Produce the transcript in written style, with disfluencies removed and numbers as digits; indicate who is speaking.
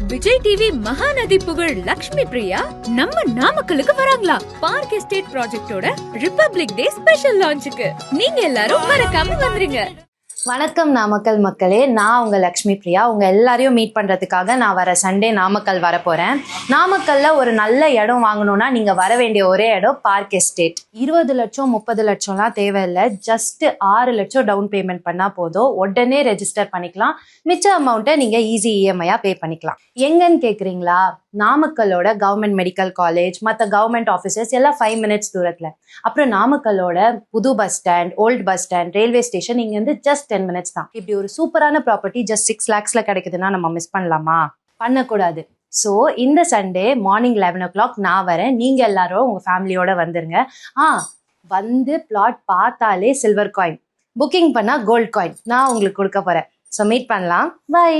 Speaker 1: Vijay TV Mahanadi புகழ் லக்ஷ்மி பிரியா நம்ம நாமக்கலுக்கு வராங்களா? பார்க் எஸ்டேட் ப்ராஜெக்டோட ரிபப்ளிக் டே ஸ்பெஷல் லான்ச்சுக்கு நீங்க எல்லாரும் மறக்காம வந்துருங்க.
Speaker 2: வணக்கம் நாமக்கல் மக்களே, நான் உங்கள் லக்ஷ்மி பிரியா. உங்கள் எல்லாரையும் மீட் பண்ணுறதுக்காக நான் வர சண்டே நாமக்கல் வரப்போகிறேன். நாமக்கல்லில் ஒரு நல்ல இடம் வாங்கணுன்னா நீங்கள் வர வேண்டிய ஒரே இடம் பார்க் எஸ்டேட். 20 லட்சம் 30 லட்சம்லாம் தேவையில்லை. ஜஸ்ட்டு 6 லட்சம் டவுன் பேமெண்ட் பண்ணால் போதும். உடனே ரெஜிஸ்டர் பண்ணிக்கலாம். மிச்ச அமௌண்ட்டை நீங்கள் ஈஸி இஎம்ஐயாக பே பண்ணிக்கலாம். எங்கன்னு கேட்குறீங்களா? நாமக்கல்லோட கவர்மெண்ட் மெடிக்கல் காலேஜ், மற்ற கவர்மெண்ட் ஆஃபீஸஸ் எல்லாம் 5 மினிட்ஸ் தூரத்தில். அப்புறம் நாமக்கல்லோட புது bus stand, old bus stand, railway station இங்கேருந்து ஜஸ்ட் 10 மினிட்ஸ் தான். இப்படி ஒரு சூப்பரான ப்ராப்பர்ட்டி ஜஸ்ட் 6 lakhsல கிடைக்குதுன்னா நம்ம மிஸ் பண்ணலாமா? பண்ணக்கூடாது. ஸோ இந்த சண்டே மார்னிங் 11 o'clock நான் வரேன். நீங்கள் எல்லாரும் உங்கள் ஃபேமிலியோட வந்துருங்க. வந்து பிளாட் பார்த்தாலே சில்வர் காயின், புக்கிங் பண்ணால் கோல்ட் காயின் நான் உங்களுக்கு கொடுக்க போகிறேன். ஸோ மீட் பண்ணலாம். பை.